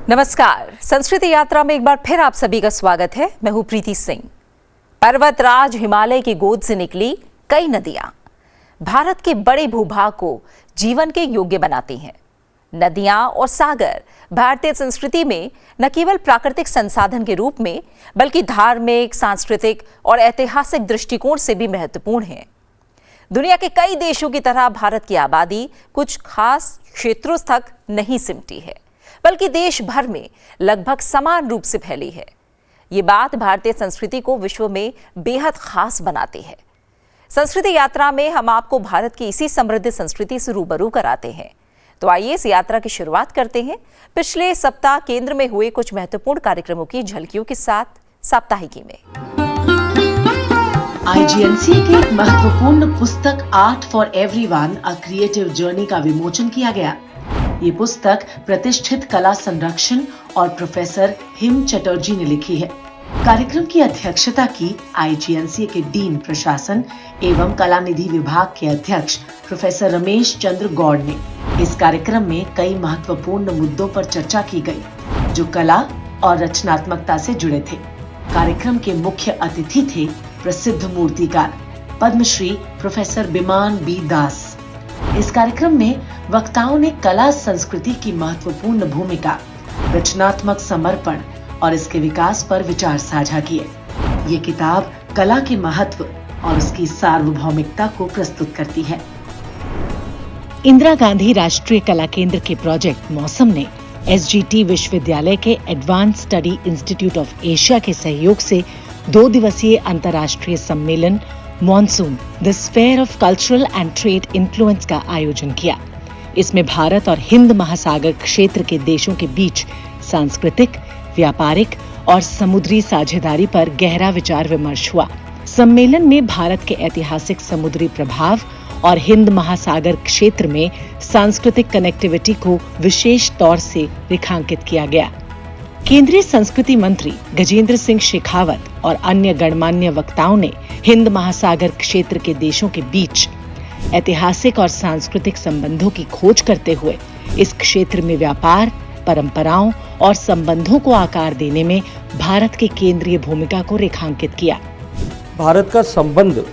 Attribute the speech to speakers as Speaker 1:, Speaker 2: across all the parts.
Speaker 1: नमस्कार। संस्कृति यात्रा में एक बार फिर आप सभी का स्वागत है। मैं हूं प्रीति सिंह। पर्वतराज हिमालय की गोद से निकली कई नदियां भारत के बड़े भूभाग को जीवन के योग्य बनाती हैं। नदियां और सागर भारतीय संस्कृति में न केवल प्राकृतिक संसाधन के रूप में बल्कि धार्मिक, सांस्कृतिक और ऐतिहासिक दृष्टिकोण से भी महत्वपूर्ण हैं। दुनिया के कई देशों की तरह भारत की आबादी कुछ खास क्षेत्रों तक नहीं सिमटी है, बल्कि देश भर में लगभग समान रूप से फैली है। ये बात भारतीय संस्कृति को विश्व में बेहद खास बनाती है। संस्कृति यात्रा में हम आपको भारत की इसी समृद्ध संस्कृति से रूबरू कराते हैं। तो आइए इस यात्रा की शुरुआत करते हैं पिछले सप्ताह केंद्र में हुए कुछ महत्वपूर्ण कार्यक्रमों की झलकियों के साथ साप्ताहिकी में।
Speaker 2: IGNC की एक महत्वपूर्ण पुस्तक art for everyone a creative journey का विमोचन किया गया। ये पुस्तक प्रतिष्ठित कला संरक्षण और प्रोफेसर हिम चटर्जी ने लिखी है। कार्यक्रम की अध्यक्षता की IGNC के डीन प्रशासन एवं कला निधि विभाग के अध्यक्ष प्रोफेसर रमेश चंद्र गौड़ ने। इस कार्यक्रम में कई महत्वपूर्ण मुद्दों पर चर्चा की गई जो कला और रचनात्मकता से जुड़े थे। कार्यक्रम के मुख्य अतिथि थे प्रसिद्ध मूर्तिकार पद्मश्री प्रोफेसर बिमान बी दास। इस कार्यक्रम में वक्ताओं ने कला संस्कृति की महत्वपूर्ण भूमिका, रचनात्मक समर्पण और इसके विकास पर विचार साझा किए। ये किताब कला के महत्व और उसकी सार्वभौमिकता को प्रस्तुत करती है। इंदिरा गांधी राष्ट्रीय कला केंद्र के प्रोजेक्ट मौसम ने SGT विश्वविद्यालय के advance study institute of Asia के सहयोग से 2 दिवसीय अंतर्राष्ट्रीय सम्मेलन monsoon the sphere of cultural and trade influence का आयोजन किया। इसमें भारत और हिंद महासागर क्षेत्र के देशों के बीच सांस्कृतिक, व्यापारिक और समुद्री साझेदारी पर गहरा विचार विमर्श हुआ। सम्मेलन में भारत के ऐतिहासिक समुद्री प्रभाव और हिंद महासागर क्षेत्र में सांस्कृतिक कनेक्टिविटी को विशेष तौर से रेखांकित किया गया। केंद्रीय संस्कृति मंत्री गजेंद्र सिंह शेखावत और अन्य गणमान्य वक्ताओं ने हिंद महासागर क्षेत्र के देशों के बीच ऐतिहासिक और सांस्कृतिक संबंधों की खोज करते हुए इस क्षेत्र में व्यापार, परंपराओं और संबंधों को आकार देने में भारत के केंद्रीय भूमिका को रेखांकित किया।
Speaker 3: भारत का संबंध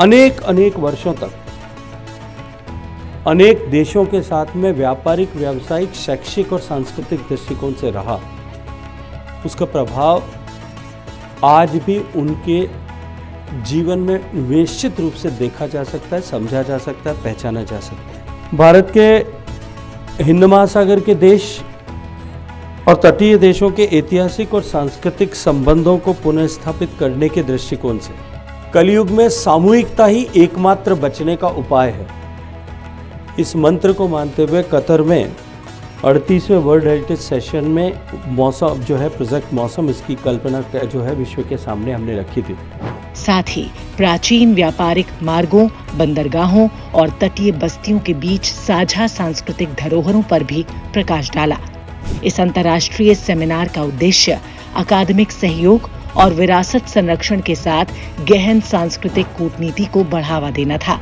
Speaker 3: अनेक वर्षों तक अनेक देशों के साथ में व्यापारिक, व्यावसायिक, शैक्षिक और सांस्कृतिक दृष्टिकोण से रहा। उसका प्रभाव आज भी उनके जीवन में निश्चित रूप से देखा जा सकता है, समझा जा सकता है, पहचाना जा सकता है। भारत के हिंद महासागर के देश और तटीय देशों के ऐतिहासिक और सांस्कृतिक संबंधों को पुनः स्थापित करने के दृष्टिकोण से कलयुग में सामूहिकता ही एकमात्र बचने का उपाय है। इस मंत्र को मानते हुए कतर में 38वें वर्ल्ड हेरिटेज सेशन में मौसम जो है, प्रोजेक्ट मौसम, इसकी कल्पना जो है विश्व के सामने हमने रखी थी।
Speaker 2: साथ ही प्राचीन व्यापारिक मार्गों, बंदरगाहों और तटीय बस्तियों के बीच साझा सांस्कृतिक धरोहरों पर भी प्रकाश डाला। इस अंतर्राष्ट्रीय सेमिनार का उद्देश्य अकादमिक सहयोग और विरासत संरक्षण के साथ गहन सांस्कृतिक कूटनीति को बढ़ावा देना था।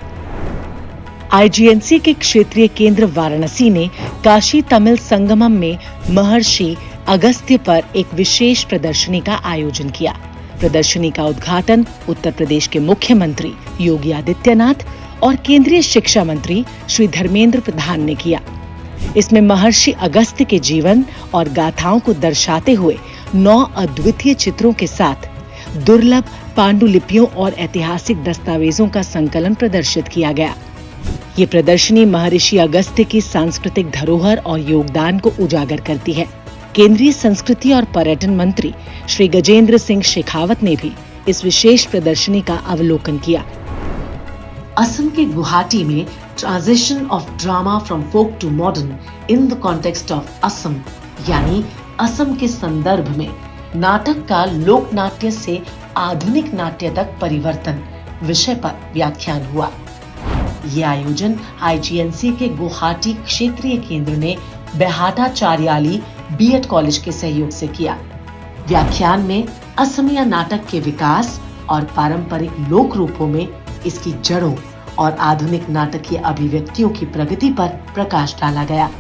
Speaker 2: IGNC के क्षेत्रीय केंद्र वाराणसी ने काशी तमिल संगमम में महर्षि अगस्त्य पर एक विशेष प्रदर्शनी का आयोजन किया। प्रदर्शनी का उद्घाटन उत्तर प्रदेश के मुख्यमंत्री योगी आदित्यनाथ और केंद्रीय शिक्षा मंत्री श्री धर्मेंद्र प्रधान ने किया। इसमें महर्षि अगस्त्य के जीवन और गाथाओं को दर्शाते हुए 9 अद्वितीय चित्रों के साथ दुर्लभ पांडुलिपियों और ऐतिहासिक दस्तावेजों का संकलन प्रदर्शित किया गया। ये प्रदर्शनी महर्षि अगस्त्य की सांस्कृतिक धरोहर और योगदान को उजागर करती है। केंद्रीय संस्कृति और पर्यटन मंत्री श्री गजेंद्र सिंह शेखावत ने भी इस विशेष प्रदर्शनी का अवलोकन किया। असम के गुवाहाटी में transition of drama from folk to modern in the context of Assam, यानी असम के संदर्भ में नाटक का लोक नाट्य से आधुनिक नाट्य तक परिवर्तन विषय पर व्याख्यान हुआ। ये आयोजन IGNC के गुवाहाटी क्षेत्रीय केंद्र ने बेहाटा चारियाली B.Ed कॉलेज के सहयोग से किया। व्याख्यान में असमिया नाटक के विकास और पारंपरिक लोक रूपों में इसकी जड़ों और आधुनिक नाटकीय अभिव्यक्तियों की प्रगति पर प्रकाश डाला गया।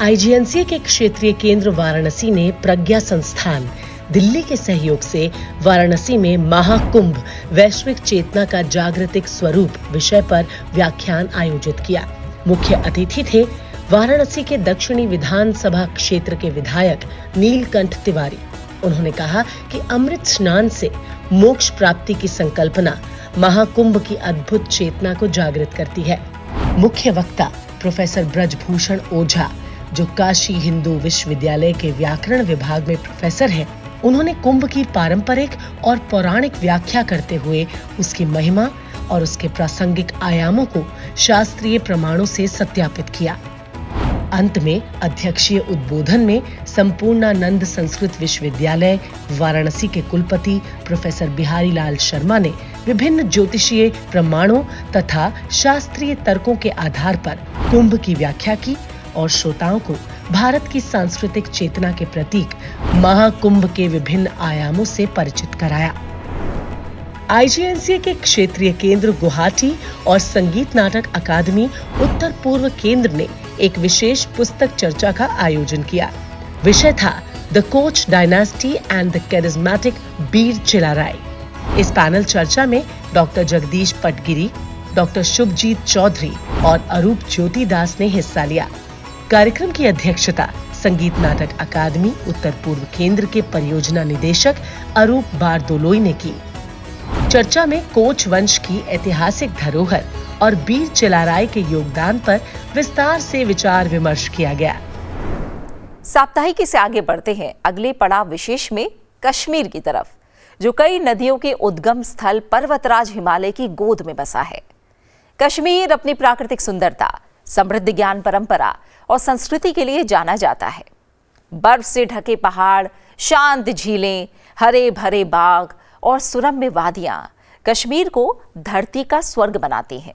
Speaker 2: आईजीएनसीए के क्षेत्रीय केंद्र वाराणसी ने प्रज्ञा संस्थान दिल्ली के सहयोग से वाराणसी में महाकुंभ वैश्विक चेतना का जागृतिक स्वरूप विषय पर व्याख्यान आयोजित किया। मुख्य अतिथि थे वाराणसी के दक्षिणी विधानसभा क्षेत्र के विधायक नीलकंठ तिवारी। उन्होंने कहा कि अमृत स्नान से मोक्ष प्राप्ति की संकल्पना महाकुंभ की अद्भुत चेतना को जागृत करती है। मुख्य वक्ता प्रोफेसर ब्रजभूषण ओझा, जो काशी हिंदू विश्वविद्यालय के व्याकरण विभाग में प्रोफेसर हैं, उन्होंने कुंभ की पारंपरिक और पौराणिक व्याख्या करते हुए उसकी महिमा और उसके प्रासंगिक आयामों को शास्त्रीय प्रमाणों से सत्यापित किया। अंत में अध्यक्षीय उद्बोधन में संपूर्णानंद संस्कृत विश्वविद्यालय वाराणसी के कुलपति प्रोफेसर बिहारी लाल शर्मा ने विभिन्न ज्योतिषीय प्रमाणों तथा शास्त्रीय तर्कों के आधार पर कुंभ की व्याख्या की और श्रोताओं को भारत की सांस्कृतिक चेतना के प्रतीक महाकुंभ के विभिन्न आयामों से परिचित कराया। आईजीएनसीए के क्षेत्रीय केंद्र गुवाहाटी और संगीत नाटक अकादमी उत्तर पूर्व केंद्र ने एक विशेष पुस्तक चर्चा का आयोजन किया। विषय था the Koch dynasty and the charismatic Bir Chilarai. इस पैनल चर्चा में डॉक्टर जगदीश पटगिरी, डॉक्टर शुभजीत चौधरी और अरूप ज्योति दास ने हिस्सा लिया। कार्यक्रम की अध्यक्षता संगीत नाटक अकादमी उत्तर पूर्व केंद्र के परियोजना निदेशक अरूप बारदोलोई ने की। चर्चा में कोच वंश की ऐतिहासिक धरोहर और बीर चिलाराय के योगदान पर विस्तार से विचार विमर्श किया गया।
Speaker 1: साप्ताहिकी से आगे बढ़ते हैं अगले पड़ाव विशेष में कश्मीर की तरफ, जो कई नदियों के उद्गम स्थल पर्वतराज हिमालय की गोद में बसा है। कश्मीर अपनी प्राकृतिक सुंदरता, समृद्ध ज्ञान परंपरा और संस्कृति के लिए जाना जाता है। बर्फ से ढके पहाड़, शांत झीलें, हरे भरे बाग और सुरम्य वादियां कश्मीर को धरती का स्वर्ग बनाती हैं।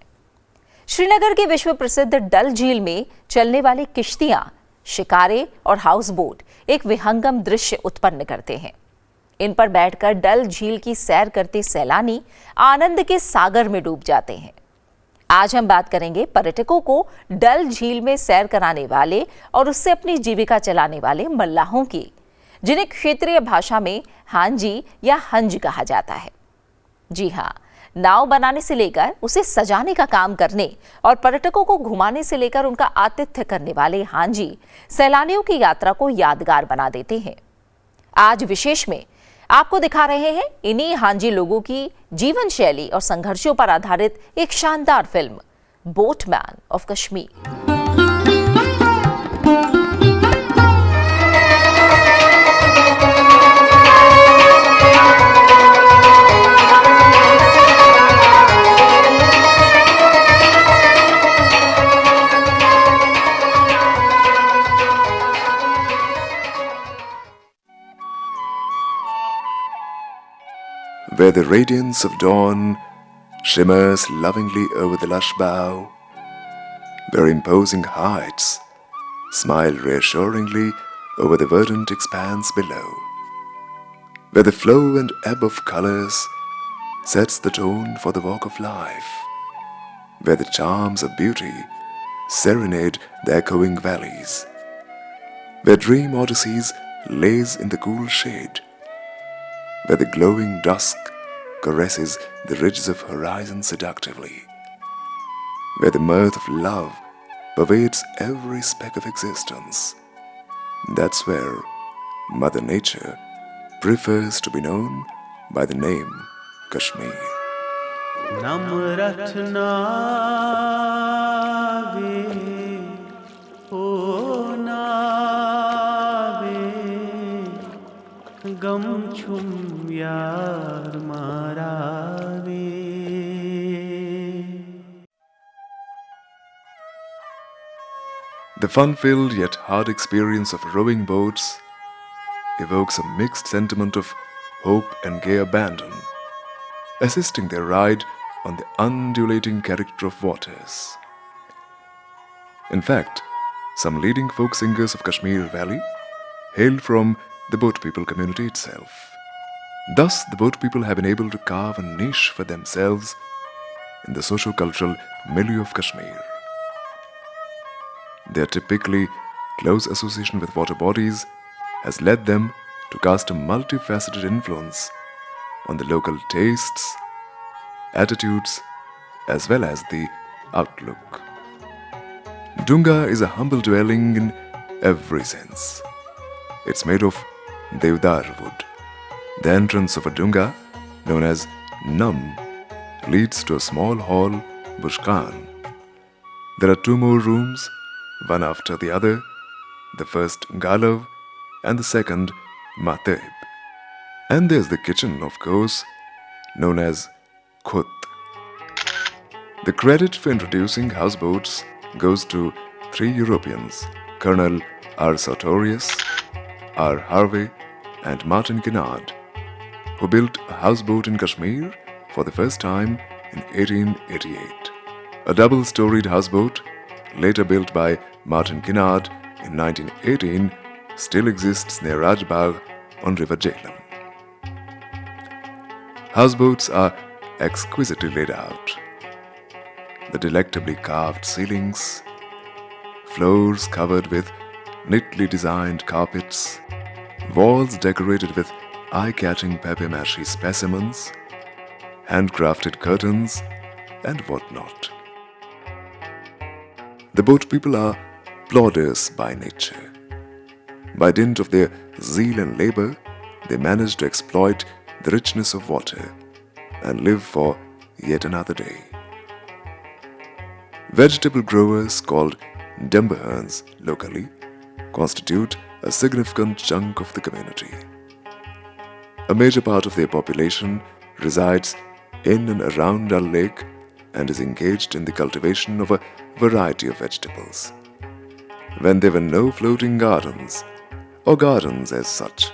Speaker 1: श्रीनगर के विश्व प्रसिद्ध डल झील में चलने वाली किश्तियां, शिकारे और हाउस बोट एक विहंगम दृश्य उत्पन्न करते हैं। इन पर बैठकर डल झील की सैर करते सैलानी आनंद के सागर में डूब जाते हैं। आज हम बात करेंगे पर्यटकों को डल झील में सैर कराने वाले और उससे अपनी जीविका चलाने वाले मल्लाहों की, जिन्हें क्षेत्रीय भाषा में हांजी या हंज कहा जाता है। जी हाँ, नाव बनाने से लेकर उसे सजाने का काम करने और पर्यटकों को घुमाने से लेकर उनका आतिथ्य करने वाले हांजी सैलानियों की यात्रा को यादगार बना देते हैं। आज विशेष में आपको दिखा रहे हैं इन्हीं हांजी लोगों की जीवन शैली और संघर्षों पर आधारित एक शानदार film boatman of Kashmir.
Speaker 4: Where the radiance of dawn shimmers lovingly over the lush bough, where imposing heights smile reassuringly over the verdant expanse below, where the flow and ebb of colors sets the tone for the walk of life, where the charms of beauty serenade the echoing valleys, where dream odysseys laze in the cool shade, where the glowing dusk caresses the ridges of horizon seductively, where the mirth of love pervades every speck of existence. That's where Mother Nature prefers to be known by the name Kashmir.
Speaker 5: नमरथ नावे ओ नावे गम छुम यार मारावे।
Speaker 4: The fun-filled yet hard experience of rowing boats evokes a mixed sentiment of hope and gay abandon, assisting their ride on the undulating character of waters. In fact, some leading folk singers of Kashmir Valley hail from the boat people community itself. Thus, the boat people have been able to carve a niche for themselves in the socio-cultural milieu of Kashmir. They are typically close association with water bodies has led them to cast a multifaceted influence on the local tastes, attitudes, as well as the outlook. Dunga is a humble dwelling in every sense. It's made of Devdar wood. The entrance of a dunga, known as Nam, leads to a small hall, Bushkan. There are 2 more rooms, one after the other, the first Galav and the second Mateb. And there's the kitchen, of course, known as Khut. The credit for introducing houseboats goes to 3 Europeans, Colonel R. Sartorius, R. Harvey, and Martin Kinnard, who built a houseboat in Kashmir for the first time in 1888. A double-storied houseboat, later built by Martin Kinnard in 1918, still exists near Rajbagh on River Jhelum. Houseboats are exquisitely laid out. The delectably carved ceilings, floors covered with neatly designed carpets, walls decorated with eye-catching papier-mâché specimens, handcrafted curtains, and whatnot. The boat people are plodders by nature. By dint of their zeal and labor, they manage to exploit the richness of water and live for yet another day. Vegetable growers, called Demberhans locally, constitute a significant chunk of the community. A major part of their population resides in and around Dal Lake and is engaged in the cultivation of a variety of vegetables. When there were no floating gardens, or gardens as such,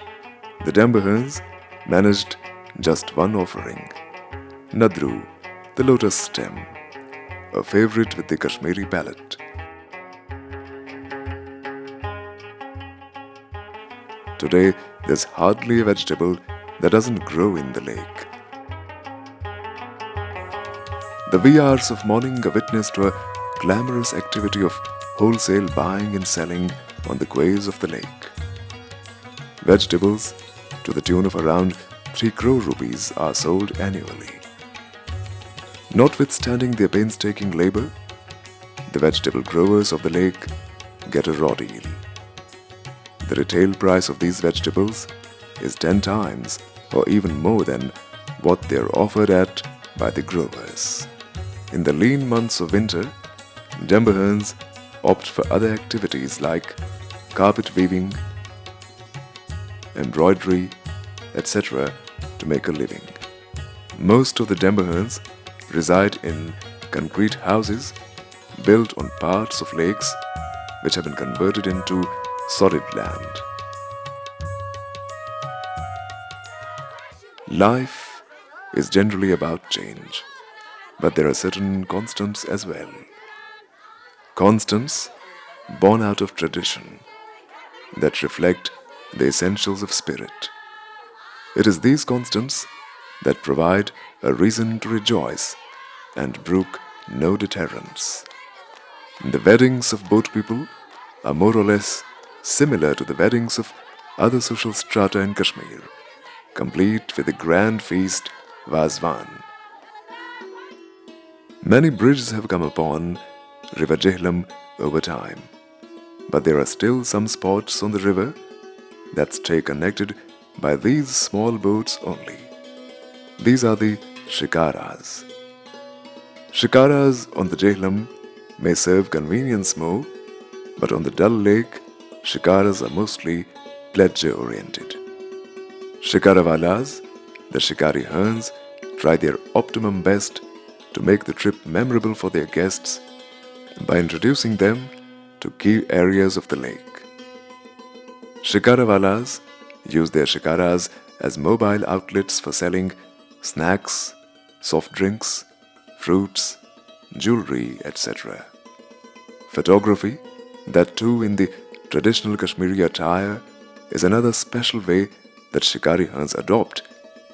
Speaker 4: the Demberhans managed just one offering, Nadru, the lotus stem, a favorite with the Kashmiri palate. Today, there's hardly a vegetable that doesn't grow in the lake. The wee hours of morning are witness to a glamorous activity of wholesale buying and selling on the quays of the lake. Vegetables, to the tune of around 3 crore rupees, are sold annually. Notwithstanding their painstaking labor, the vegetable growers of the lake get a raw deal. The retail price of these vegetables is 10 times or even more than what they are offered at by the growers. In the lean months of winter, Demberhans opt for other activities like carpet weaving, embroidery, etc. to make a living. Most of the Demberhans reside in concrete houses built on parts of lakes which have been converted into solid land. Life is generally about change, but there are certain constants as well. Constants born out of tradition that reflect the essentials of spirit. It is these constants that provide a reason to rejoice and brook no deterrents. The weddings of boat people are more or less similar to the weddings of other social strata in Kashmir, complete with a grand feast, Vazwan. Many bridges have come upon River Jhelum over time, but there are still some spots on the river that stay connected by these small boats only. These are the shikaras. Shikaras on the Jhelum may serve convenience more, but on the Dal Lake, shikaras are mostly pleasure-oriented. Shikarawalas, the shikari hands, try their optimum best to make the trip memorable for their guests by introducing them to key areas of the lake. Shikarawalas use their shikaras as mobile outlets for selling snacks, soft drinks, fruits, jewelry, etc. Photography, that too in the traditional Kashmiri attire, is another special way that shikari hands adopt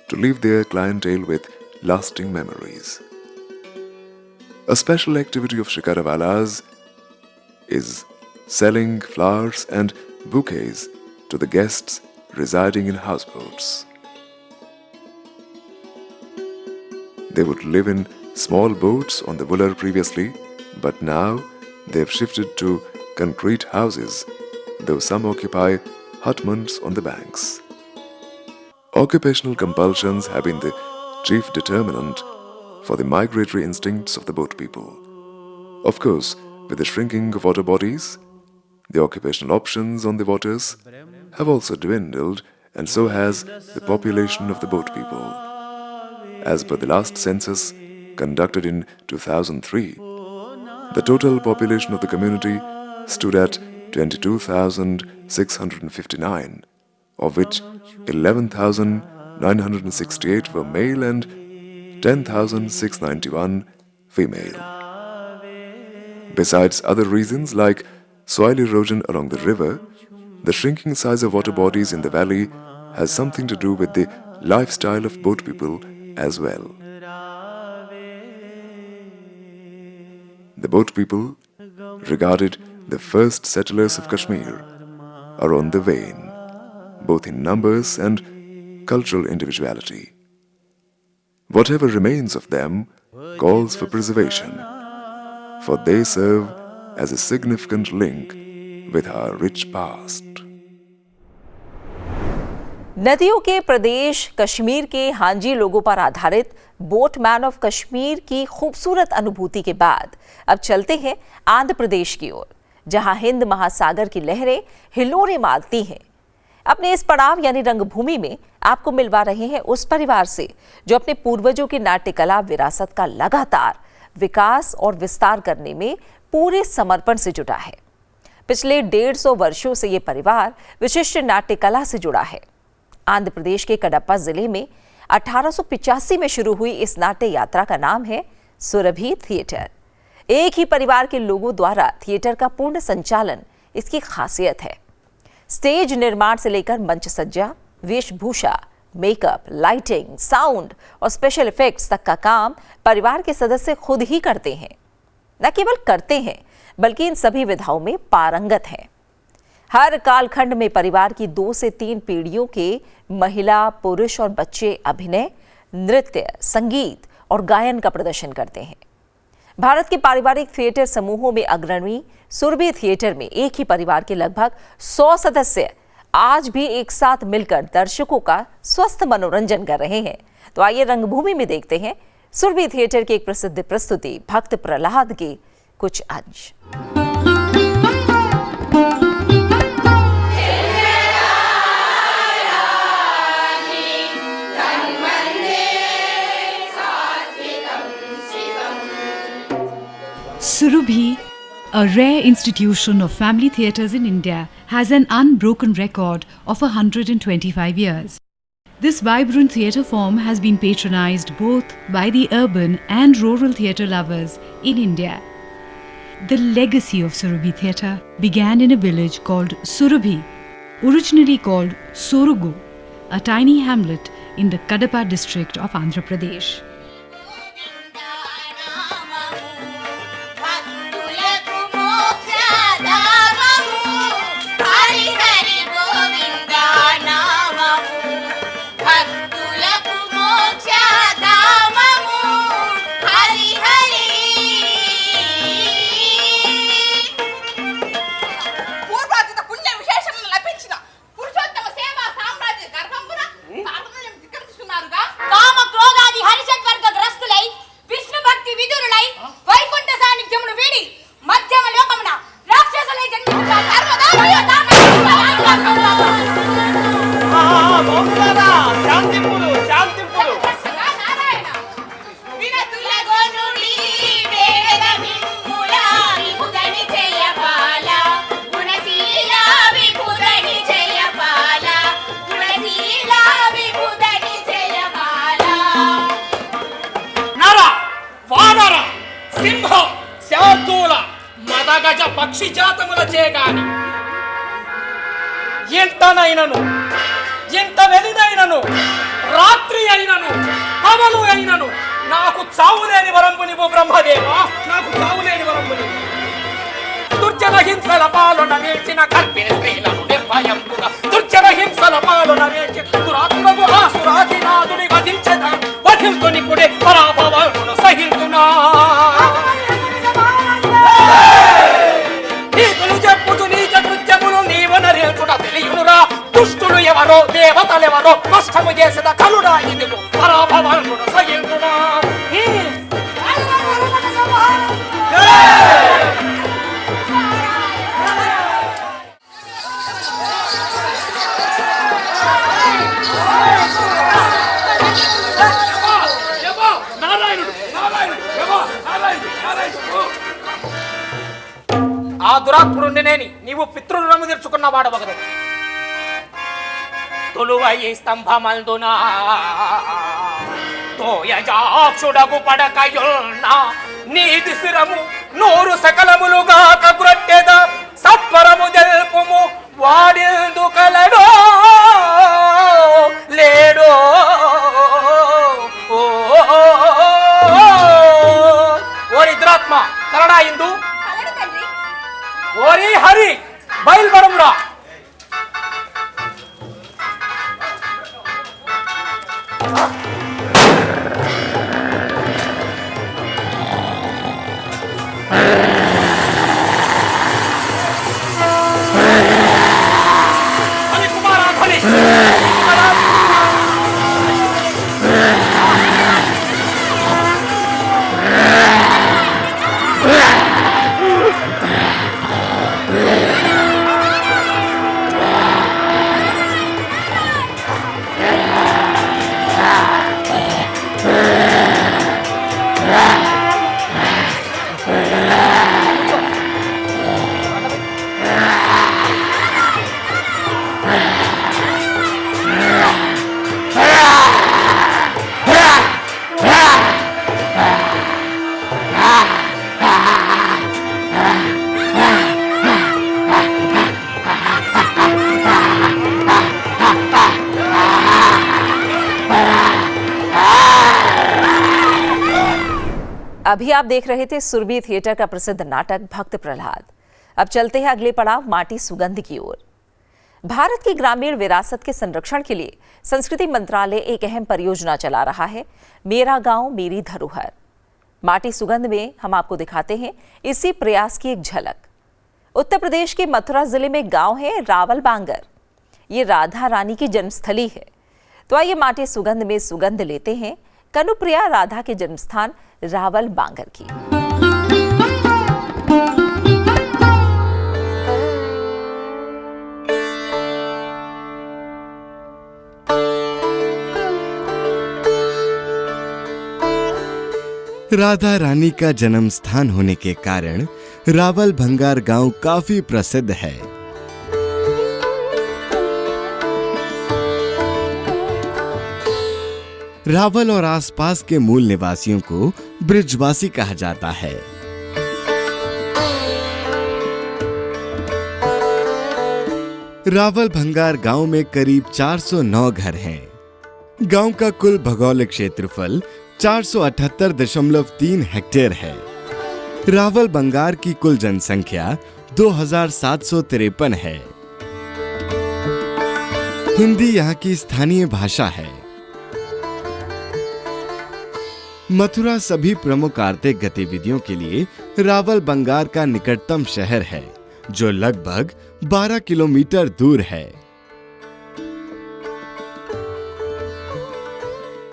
Speaker 4: to leave their clientele with lasting memories. A special activity of shikarawalas is selling flowers and bouquets to the guests residing in houseboats. They would live in small boats on the Vular previously, but now they've shifted to concrete houses, though some occupy hutments on the banks. Occupational compulsions have been the chief determinant for the migratory instincts of the boat people. Of course, with the shrinking of water bodies, the occupational options on the waters have also dwindled, and so has the population of the boat people. As per the last census conducted in 2003, the total population of the community stood at 22,659, of which 11,968 were male and 10,691 female. Besides other reasons like soil erosion along the river, the shrinking size of water bodies in the valley has something to do with the lifestyle of boat people as well. The boat people, regarded the first settlers of Kashmir, are on the wane, both in numbers and cultural individuality. Whatever remains of them calls for preservation, for they serve as a significant link with our rich past.
Speaker 1: नदियों के प्रदेश कश्मीर के हांजी लोगों पर आधारित boatman of Kashmir की खूबसूरत अनुभूति के बाद अब चलते हैं आंध्र प्रदेश की ओर, जहां हिंद महासागर की लहरें हिलोरे मारती हैं। अपने इस पड़ाव यानी रंगभूमि में आपको मिलवा रहे हैं उस परिवार से जो अपने पूर्वजों की नाट्यकला विरासत का लगातार विकास और विस्तार करने में पूरे समर्पण से जुटा है। पिछले 150 वर्षों से ये परिवार विशिष्ट नाट्यकला से जुड़ा है। आंध्र प्रदेश के कडप्पा जिले में 1885 में शुरू हुई इस नाट्य यात्रा का नाम है सुरभि थिएटर। एक ही परिवार के लोगों द्वारा थिएटर का पूर्ण संचालन इसकी खासियत है। स्टेज निर्माण से लेकर मंच सज्जा, वेशभूषा, मेकअप, लाइटिंग, साउंड और स्पेशल इफेक्ट्स तक का काम परिवार के सदस्य खुद ही करते हैं। न केवल करते हैं बल्कि इन सभी विधाओं में पारंगत हैं। हर कालखंड में परिवार की 2 से 3 पीढ़ियों के महिला, पुरुष और बच्चे अभिनय, नृत्य, संगीत और गायन का प्रदर्शन करते हैं। भारत के पारिवारिक थिएटर समूहों में अग्रणी सुरभि थिएटर में एक ही परिवार के लगभग 100 सदस्य आज भी एक साथ मिलकर दर्शकों का स्वस्थ मनोरंजन कर रहे हैं। तो आइए रंगभूमि में देखते हैं सुरभि थिएटर की एक प्रसिद्ध प्रस्तुति भक्त प्रहलाद के कुछ अंश।
Speaker 6: Surabhi, a rare institution of family theatres in India, has an unbroken record of 125 years. This vibrant theatre form has been patronized both by the urban and rural theatre lovers in India. The legacy of Surabhi Theatre began in a village called Surabhi, originally called Sorugu, a tiny hamlet in the Kadapa district of Andhra Pradesh.
Speaker 7: పక్షి జాతములచే గాని ఎంతనైనను ఎంత వెలినైనను రాత్రి అయినను పగలు అయినను నాకు చావులేని వరంబు నీవు బ్రహ్మదేవా, నాకు చావులేని వరంబు నీవు. దుర్జన హింస దొంగల పాలన నిలిచిన గర్భిణి స్త్రీలను నిర్భయంగా దుర్జన హింసల పాలన నిలిచి దురాత్మకు ఆసురాధినాథుని వధించద వధింతుని పుడే పరాభవమును సహించునా నీతులు చెప్పుచు నీచ కృత్యములు నీవనరేల్చుట తెలియునురా దుష్టులు ఎవరో దేవతలెవరో కష్టము చేసిన కలుడా ఇదిగో పరాభవమును సహించునా ఆ దురాత్ముడినేని నీవు పితృరుణము తీర్చుకున్న వాడవగదు తొలువై స్తంభమందునా తోయజాక్షుడగు పడకయున్న నీతి శిరము నూరు సకలములుగా కగ్రొట్టెద సత్వరము జల్పుము వాడిందు కలడో లేడో ఓరి దురాత్మ కలడా ఇందు ఓరి హరి బయలుపడమురా
Speaker 1: अभी आप देख रहे थे सुरभि थिएटर का प्रसिद्ध नाटक भक्त प्रहलाद। अब चलते हैं अगले पड़ाव माटी सुगंध की ओर। भारत की ग्रामीण विरासत के संरक्षण के लिए संस्कृति मंत्रालय एक अहम परियोजना चला रहा है, मेरा गांव मेरी धरोहर। माटी सुगंध में हम आपको दिखाते हैं इसी प्रयास की एक झलक। उत्तर प्रदेश के मथुरा जिले में गांव है रावल बांगर। ये राधा रानी की जन्मस्थली है। तो आइए माटी सुगंध में सुगंध लेते हैं कनुप्रिया राधा के जन्मस्थान रावल बांगर की।
Speaker 8: राधा रानी का जन्म स्थान होने के कारण रावल भंगार गांव काफी प्रसिद्ध है। रावल और आसपास के मूल निवासियों को ब्रिजवासी कहा जाता है। रावल भंगार गांव में करीब 409 घर हैं। गांव का कुल भौगोलिक क्षेत्रफल 478.3 हेक्टेयर है। रावल बंगार की कुल जनसंख्या 2753 है। हिंदी यहाँ की स्थानीय भाषा है। मथुरा सभी प्रमुख आर्थिक गतिविधियों के लिए रावल बंगार का निकटतम शहर है, जो लगभग 12 किलोमीटर दूर है।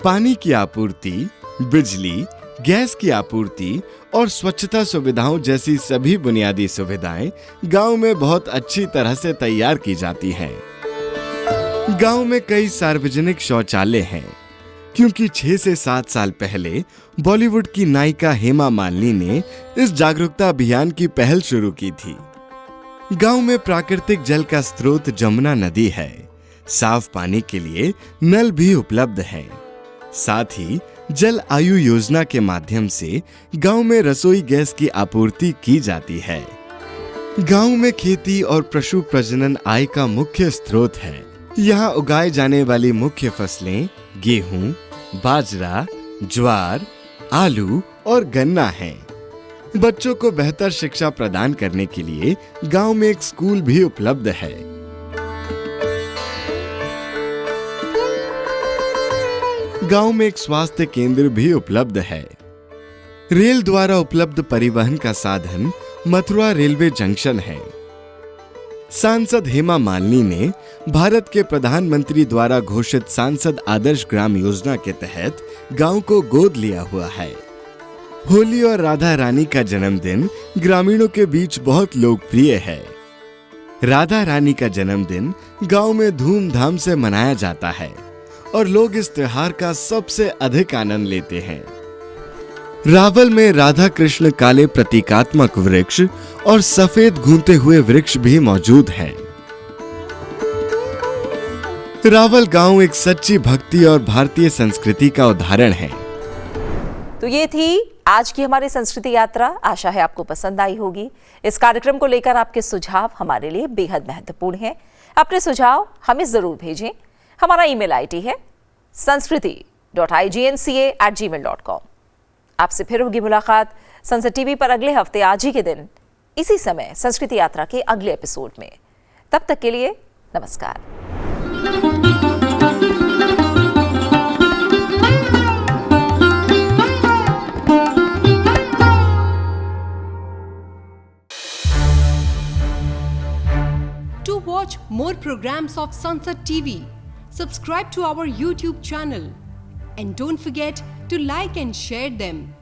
Speaker 8: पानी की आपूर्ति, बिजली, गैस की आपूर्ति और स्वच्छता सुविधाओं जैसी सभी बुनियादी सुविधाएं गांव में बहुत अच्छी तरह से तैयार की जाती हैं। गांव में कई सार्वजनिक शौचालय हैं, क्योंकि 6 से 7 साल पहले बॉलीवुड की नायिका हेमा मालिनी ने इस जागरूकता अभियान की पहल शुरू की थी। गांव में प्राकृतिक जल का स्रोत जमुना नदी है। साफ पानी के लिए नल भी उपलब्ध हैं। साथ ही जल आयु योजना के माध्यम से गांव में रसोई गैस की आपूर्ति की जाती है। गांव में खेती और पशु प्रजनन आय का मुख्य स्रोत है। यहाँ उगाए जाने वाली मुख्य फसलें गेहूं, बाजरा, ज्वार, आलू और गन्ना हैं। बच्चों को बेहतर शिक्षा प्रदान करने के लिए गांव में एक स्कूल भी उपलब्ध है। गांव में एक स्वास्थ्य केंद्र भी उपलब्ध है। रेल द्वारा उपलब्ध परिवहन का साधन मथुरा रेलवे जंक्शन है। सांसद हेमा मालिनी ने भारत के प्रधानमंत्री द्वारा घोषित सांसद आदर्श ग्राम योजना के तहत गांव को गोद लिया हुआ है। होली और राधा रानी का जन्मदिन ग्रामीणों के बीच बहुत लोकप्रिय है। राधा रानी का जन्मदिन गांव में धूमधाम से मनाया जाता है और लोग इस त्योहार का सबसे अधिक आनंद लेते हैं। रावल में राधा कृष्ण काले प्रतीकात्मक वृक्ष और सफेद घूमते हुए वृक्ष भी मौजूद हैं। रावल गांव एक सच्ची भक्ति और भारतीय संस्कृति का उदाहरण है।
Speaker 1: तो ये थी आज की हमारी संस्कृति यात्रा। आशा है आपको पसंद आई होगी। इस कार्यक्रम को लेकर आपके सुझाव हमारे लिए बेहद महत्वपूर्ण हैं। अपने सुझाव हमें जरूर भेजें। हमारा ईमेल आईडी है sanskriti.ignca@gmail.com। आपसे फिर होगी मुलाकात संसद टीवी पर अगले हफ्ते आज ही के दिन इसी समय संस्कृति यात्रा के अगले एपिसोड में। तब तक के लिए नमस्कार।
Speaker 9: To watch more programs of Sansad TV, subscribe to our YouTube channel and don't forget to like and share them.